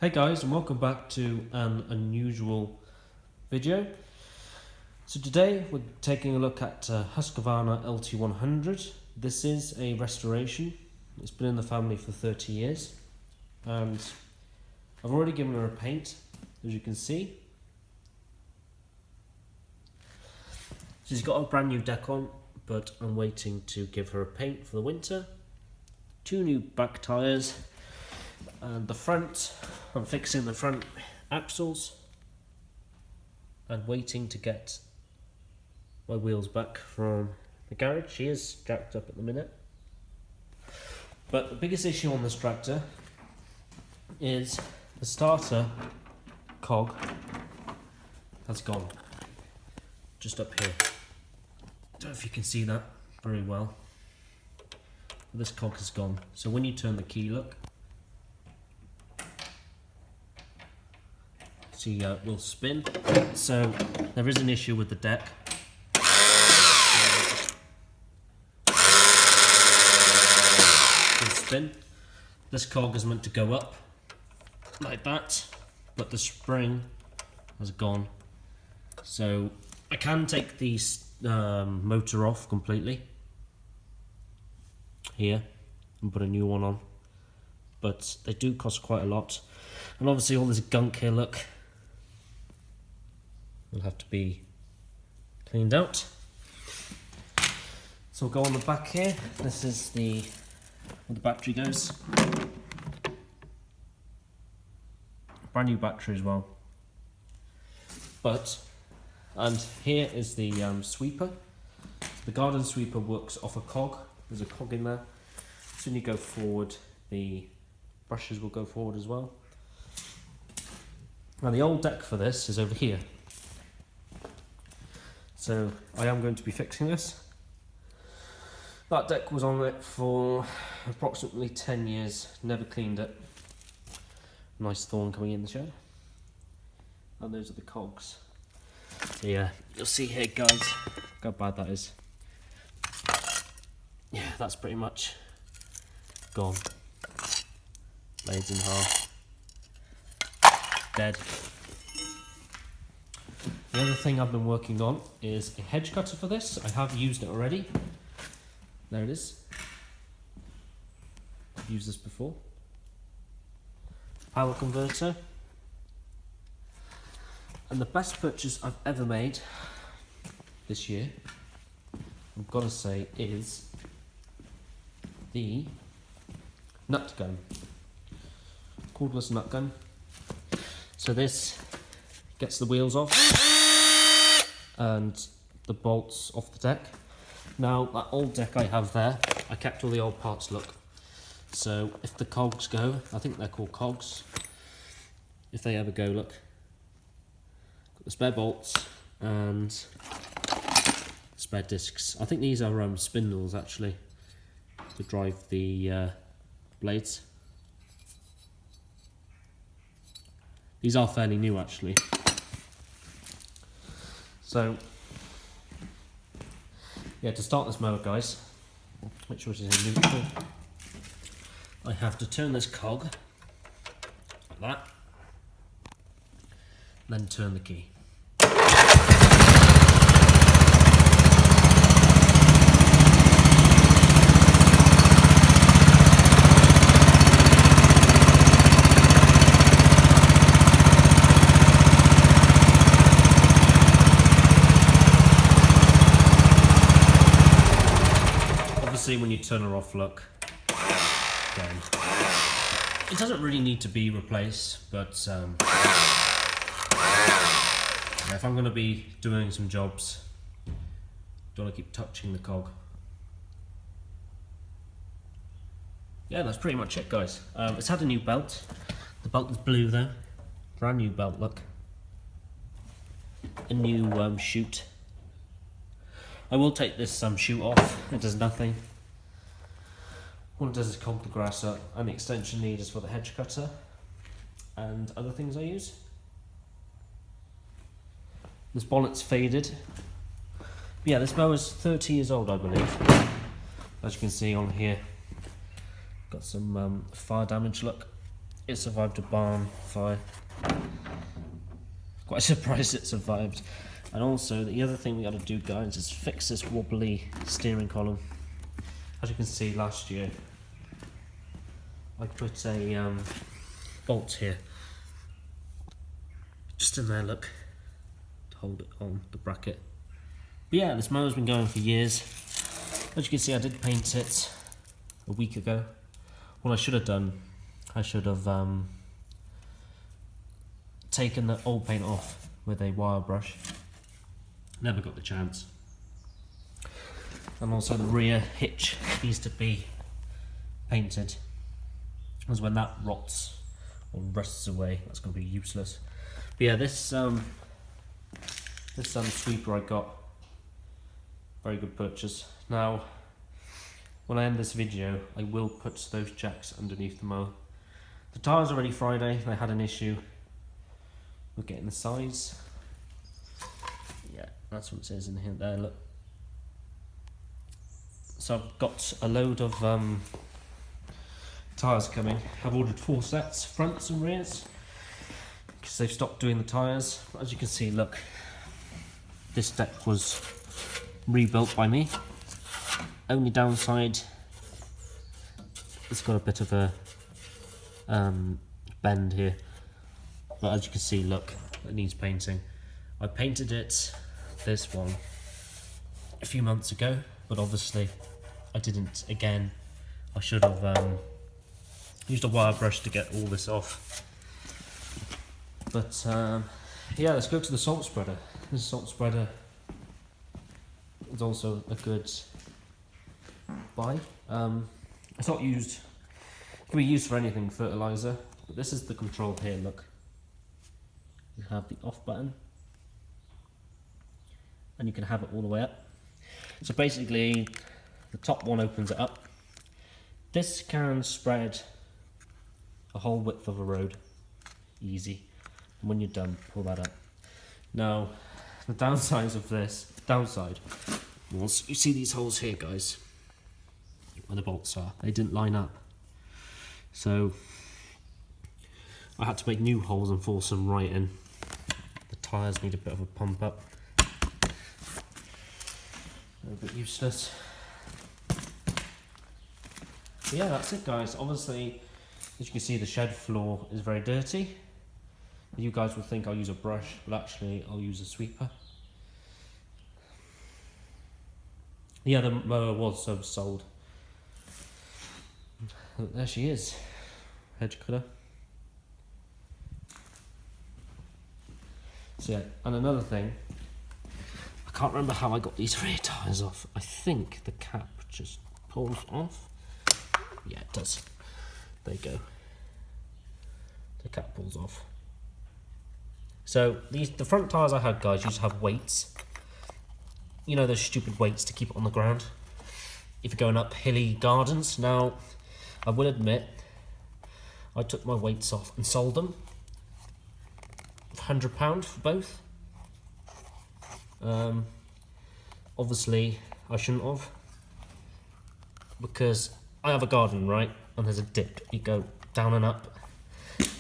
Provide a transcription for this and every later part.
Hey guys, and welcome back to an unusual video. So today we're taking a look at Husqvarna LT100. This is a restoration. It's been in the family for 30 years and I've already given her a paint, as you can see. She's got a brand new deck on, but I'm waiting to give her a paint for the winter. 2 new back tyres. And the front, I'm fixing the front axles and waiting to get my wheels back from the garage. She is jacked up at the minute. But the biggest issue on this tractor is the starter cog has gone. Just up here. Don't know if you can see that very well. This cog has gone. So when you turn the key, look. See, it will spin. So there is an issue with the deck. It will spin. This cog is meant to go up like that, but the spring has gone. So I can take the motor off completely here and put a new one on, but they do cost quite a lot. And obviously all this gunk here, look, will have to be cleaned out. So we'll go on the back here. This is where the battery goes. Brand new battery as well. And here is the sweeper. The garden sweeper works off a cog. There's a cog in there. So when you go forward, the brushes will go forward as well. Now the old deck for this is over here. So I am going to be fixing this. That deck was on it for approximately 10 years, never cleaned it. Nice thorn coming in the shed. And those are the cogs. So yeah, you'll see here guys, look how bad that is. Yeah, that's pretty much gone. Blades in half. Dead. The other thing I've been working on is a hedge cutter for this. I have used it already. There it is. I've used this before. Power converter. And the best purchase I've ever made this year, I've got to say, is the nut gun. Cordless nut gun. So this gets the wheels off and the bolts off the deck. Now that old deck I have there, I kept all the old parts, look. So if the cogs go, I think they're called cogs. If they ever go, look. Got the spare bolts and spare discs. I think these are spindles actually to drive the blades. These are fairly new actually. So, yeah, to start this mower guys, make sure it's in neutral. I have to turn this cog like that, then turn the key. When you turn her off, look, again, it doesn't really need to be replaced, but if I'm going to be doing some jobs, don't want to keep touching the cog. Yeah, that's pretty much it guys. It's had a new belt. The belt is blue though, brand new belt, look. A new chute. I will take this chute off, it does nothing. All it does is comb the grass up, and the extension lead is for the hedge cutter and other things I use. This bonnet's faded. But yeah, this mower's 30 years old I believe. As you can see on here, got some fire damage, look. it survived a barn fire. Quite surprised it survived. And also, the other thing we got to do, guys, is fix this wobbly steering column. As you can see, last year I put a bolt here, just in there, look, to hold it on the bracket. But yeah, this mower's been going for years. As you can see, I did paint it a week ago. What I should have done, I should have taken the old paint off with a wire brush. Never got the chance. And also the rear hitch needs to be painted, because when that rots or rusts away, that's going to be useless. But yeah, this sweeper I got, very good purchase. Now, when I end this video, I will put those jacks underneath the mower. The tyres are ready Friday. They had an issue with getting the size. Yeah, that's what it says in here. There, look. So I've got a load of tyres coming. I've ordered 4 sets, fronts and rears, because they've stopped doing the tyres. As you can see, look, this deck was rebuilt by me. Only downside, it's got a bit of a bend here, but as you can see, look, it needs painting. I painted it, this one, a few months ago, but obviously I didn't again. I should have used a wire brush to get all this off. But yeah, let's go to the salt spreader. This salt spreader is also a good buy. It's not used, it can be used for anything, fertilizer, but this is the control here, look. You have the off button, and you can have it all the way up. So basically, the top one opens it up. This can spread a whole width of a road, easy. And when you're done, pull that up. Now, the downsides of this, was, you see these holes here, guys, where the bolts are, they didn't line up. So, I had to make new holes and force them right in. The tyres need a bit of a pump up. A bit useless. But yeah, that's it, guys. Obviously, as you can see, the shed floor is very dirty. You guys will think I'll use a brush, but actually I'll use a sweeper. Yeah, the mower was sold. There she is, hedge cutter. So yeah, and another thing, I can't remember how I got these rear tyres off. I think the cap just pulls off. Yeah, it does. There you go. The cap pulls off. So the front tyres I had, guys, used to have weights. You know, those stupid weights to keep it on the ground if you're going up hilly gardens. Now, I will admit, I took my weights off and sold them. £100 for both. Obviously, I shouldn't have, because I have a garden, right? And there's a dip. You go down and up,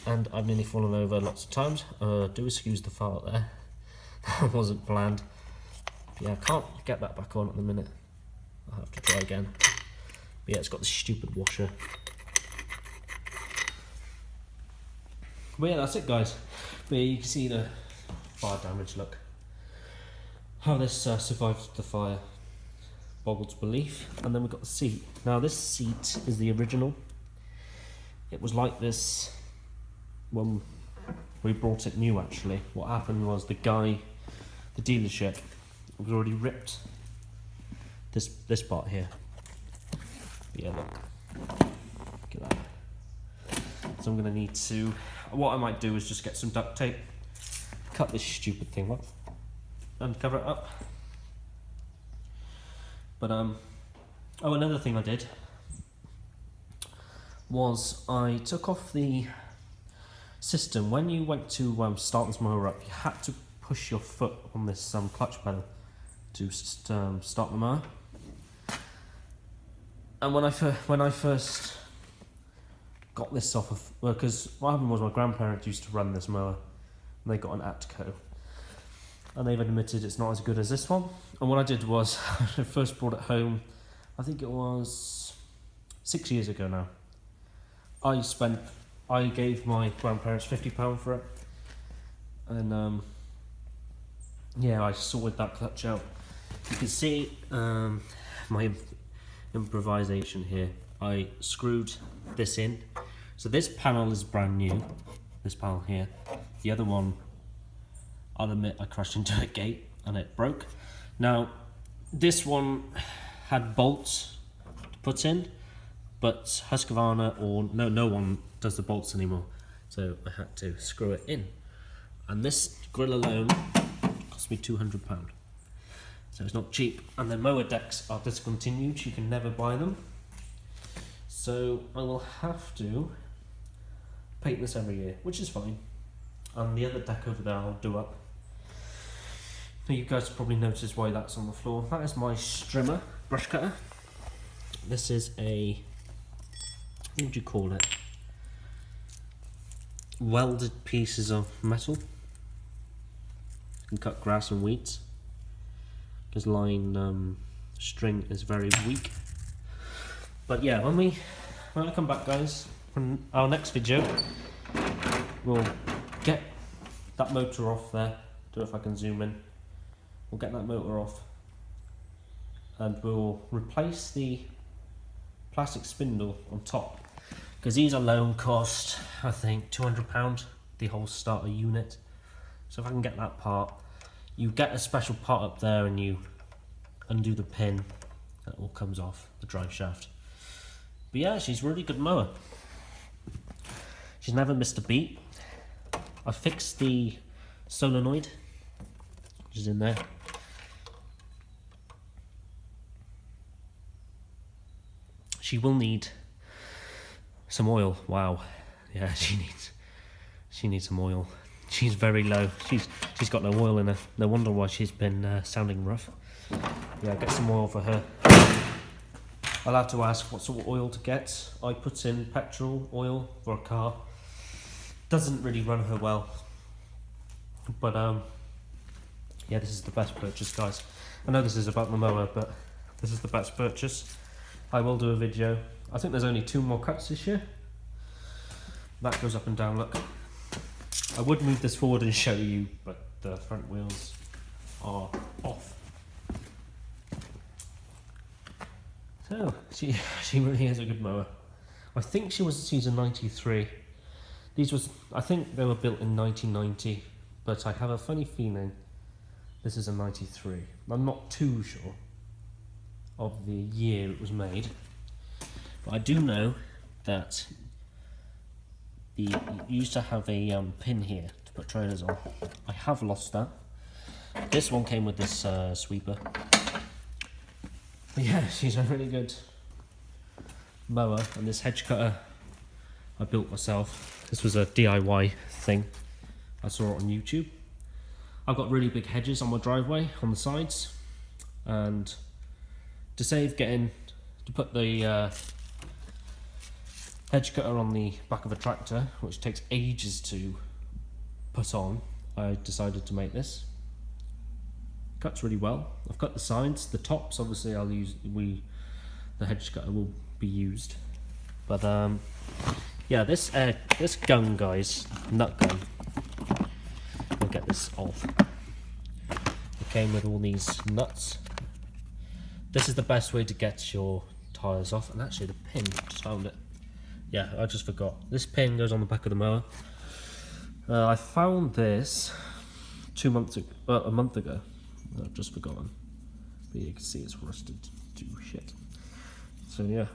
and I've nearly fallen over lots of times. Do excuse the fart there. That wasn't planned. But yeah, I can't get that back on at the minute. I'll have to try again. But yeah, it's got this stupid washer. But yeah, that's it, guys. But yeah, you can see the fire damage, look. How this survived the fire boggles belief. And then we've got the seat. Now this seat is the original. It was like this when we brought it new, actually. What happened was the dealership was already ripped this part here. But yeah, look at that. So I'm gonna need to, what I might do is just get some duct tape, cut this stupid thing off and cover it up. But oh, another thing I did was I took off the system. When you went to start this mower up, you had to push your foot on this clutch pedal to start the mower. And when I first got this off of, well, because what happened was my grandparents used to run this mower, and they got an Atco, and they've admitted it's not as good as this one. And what I did was, I first brought it home, I think it was 6 years ago now. I gave my grandparents £50 for it, and yeah, I sorted that clutch out. You can see my improvisation here. I screwed this in. So this panel is brand new, this panel here. The other one, I'll admit I crashed into a gate and it broke. Now, this one had bolts to put in, but Husqvarna or no one does the bolts anymore. So I had to screw it in. And this grill alone cost me £200. So it's not cheap. And the mower decks are discontinued, you can never buy them. So I will have to paint this every year, which is fine. And the other deck over there I'll do up. Now you guys probably noticed why that's on the floor. That is my strimmer brush cutter. This is a, what would you call it? Welded pieces of metal. You can cut grass and weeds, because line string is very weak. But yeah, when I come back, guys, from our next video, we'll get that motor off there. Don't know if I can zoom in. We'll get that motor off, and we'll replace the plastic spindle on top, because these alone cost, I think, £200, the whole starter unit. So if I can get that part, you get a special part up there and you undo the pin, that all comes off the drive shaft. But yeah, she's a really good mower. She's never missed a beat. I fixed the solenoid, which is in there. She will need some oil. Wow, yeah, she needs some oil. She's very low. She's got no oil in her. No wonder why she's been sounding rough. Yeah, get some oil for her. I'll have to ask what sort of oil to get. I put in petrol oil for a car. Doesn't really run her well. But yeah, this is the best purchase, guys. I know this is about the mower, but this is the best purchase. I will do a video. I think there's only 2 more cuts this year. That goes up and down, look. I would move this forward and show you, but the front wheels are off. So, she really is a good mower. I think she's a 93. I think they were built in 1990, but I have a funny feeling this is a 93. I'm not too sure of the year it was made, but I do know that you used to have a pin here to put trailers on. I have lost that. This one came with this sweeper. But yeah, she's a really good mower, and this hedge cutter I built myself. This was a DIY thing. I saw it on YouTube. I've got really big hedges on my driveway on the sides, and to save to put the hedge cutter on the back of a tractor, which takes ages to put on, I decided to make this. Cuts really well. I've cut the sides, the tops obviously the hedge cutter will be used. But yeah, this gun, guys, nut gun, I'll get this off. It came with all these nuts. This is the best way to get your tyres off, and actually the pin, just found it. Yeah, I just forgot. This pin goes on the back of the mower. I found this a month ago. I've just forgotten. But you can see it's rusted to shit. So yeah.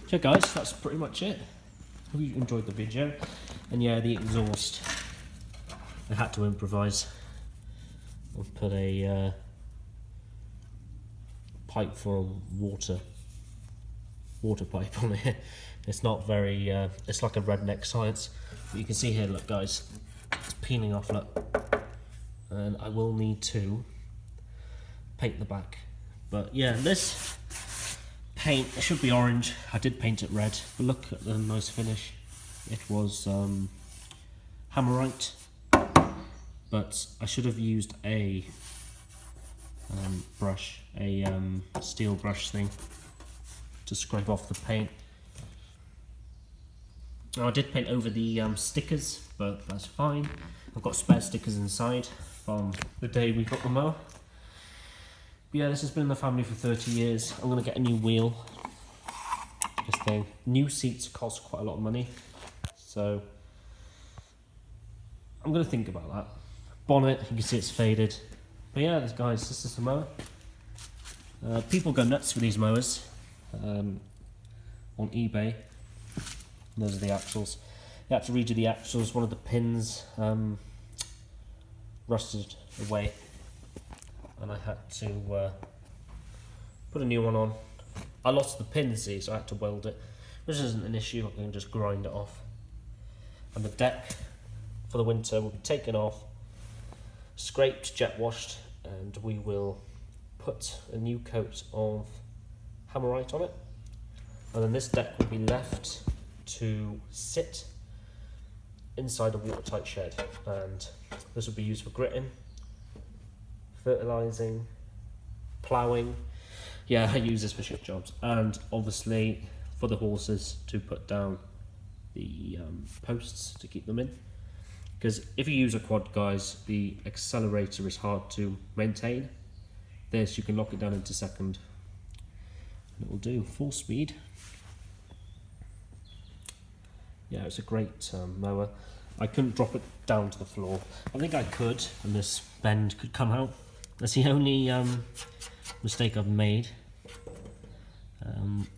So guys, that's pretty much it. Hope you enjoyed the video. And yeah, the exhaust, I had to improvise. I'll put a pipe for a water pipe on it. It's not very, it's like a redneck science. But you can see here, look guys, it's peeling off, look. And I will need to paint the back. But yeah, this paint, it should be orange. I did paint it red, but look at the nice finish. It was hammerite, but I should have used a brush, a steel brush thing to scrape off the paint. Now, I did paint over the stickers, but that's fine. I've got spare stickers inside from the day we got the mower. But yeah, this has been in the family for 30 years. I'm going to get a new wheel. This thing. New seats cost quite a lot of money, so I'm going to think about that. Bonnet, you can see it's faded. But yeah, guys, this is the mower. People go nuts for these mowers on eBay. Those are the axles. You have to redo the axles. One of the pins rusted away, and I had to put a new one on. I lost the pin, see, so I had to weld it, which isn't an issue. I can just grind it off. And the deck for the winter will be taken off, scraped, jet washed, and we will put a new coat of hammerite on it. And then this deck will be left to sit inside a watertight shed, and this will be used for gritting, fertilising, ploughing. Yeah, I use this for shit jobs, and obviously for the horses to put down the posts to keep them in. Because if you use a quad, guys, the accelerator is hard to maintain. This, you can lock it down into second, and it will do full speed. Yeah, it's a great mower. I couldn't drop it down to the floor. I think I could, and this bend could come out. That's the only mistake I've made.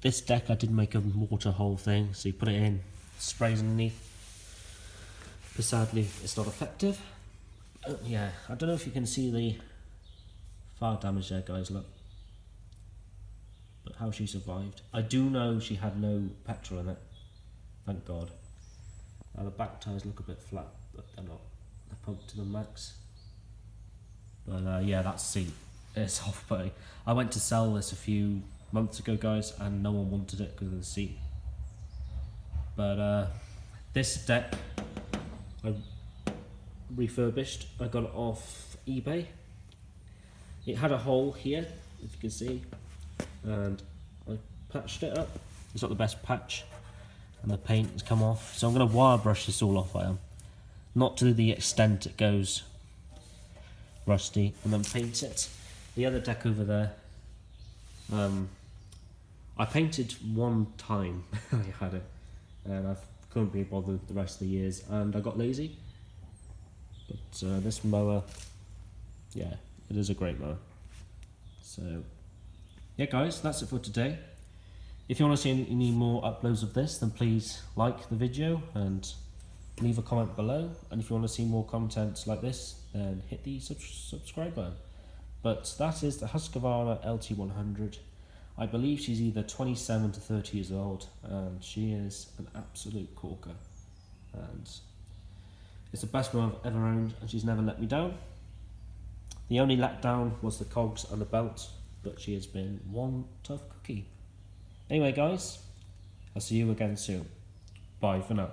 This deck, I did make a mortar hole thing, so you put it in, sprays underneath. But sadly, it's not effective. Yeah, I don't know if you can see the fire damage there, guys, look. But how she survived. I do know she had no petrol in it, thank God. Now the back tyres look a bit flat, but they're not. They're pumped to the max. But yeah, that seat is off-putting. I went to sell this a few months ago, guys, and no one wanted it because of the seat. But this deck I refurbished. I got it off eBay. It had a hole here, if you can see, and I patched it up. It's not the best patch, and the paint has come off. So I'm going to wire brush this all off. I am not to the extent it goes rusty, and then paint it. The other deck over there, I painted one time. I had it, and I couldn't be bothered the rest of the years, and I got lazy. But this mower, yeah, it is a great mower. So yeah, guys, that's it for today. If you want to see any more uploads of this, then please like the video and leave a comment below. And if you want to see more content like this, then hit the subscribe button. But that is the Husqvarna LT100. I believe she's either 27 to 30 years old, and she is an absolute corker. And it's the best one I've ever owned, and she's never let me down. The only letdown was the cogs and the belt, but she has been one tough cookie. Anyway, guys, I'll see you again soon. Bye for now.